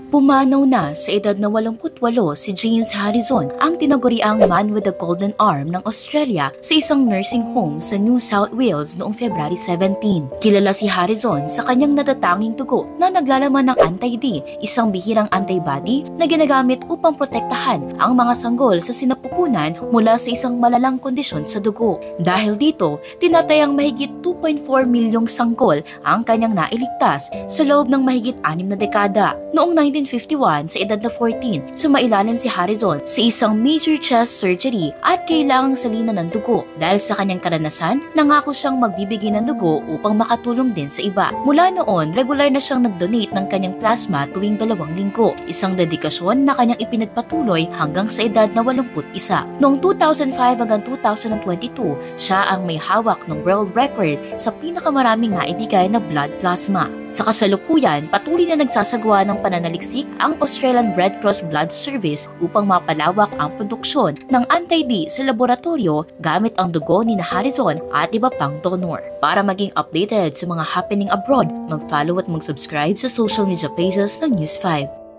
Pumanaw na sa edad na 88 si James Harrison, ang tinaguriang man with the golden arm ng Australia sa isang nursing home sa New South Wales noong February 17. Kilala si Harrison sa kanyang natatanging dugo na naglalaman ng anti-D, isang bihirang antibody na ginagamit upang protektahan ang mga sanggol sa sinapupunan mula sa isang malalang kondisyon sa dugo. Dahil dito, tinatayang mahigit 2.4 milyong sanggol ang kanyang nailigtas sa loob ng mahigit 6 na dekada. Noong 1951, sa edad na 14, sumailalim si Harrison sa isang major chest surgery at kailangang salinan ng dugo. Dahil sa kanyang karanasan, nangako siyang magbibigay ng dugo upang makatulong din sa iba. Mula noon, regular na siyang nag-donate ng kanyang plasma tuwing 2 linggo, isang dedikasyon na kanyang ipinagpatuloy hanggang sa edad na 81. Noong 2005 hanggang 2022, siya ang may hawak ng world record sa pinakamaraming naibigay na blood plasma. Sa kasalukuyan, patuloy na nagsasagawa ng pananaliksik ang Australian Red Cross Blood Service upang mapalawak ang produksyon ng anti-D sa laboratorio gamit ang dugo ni Harrison at iba pang donor. Para maging updated sa mga happening abroad, mag-follow at mag-subscribe sa social media pages ng News 5.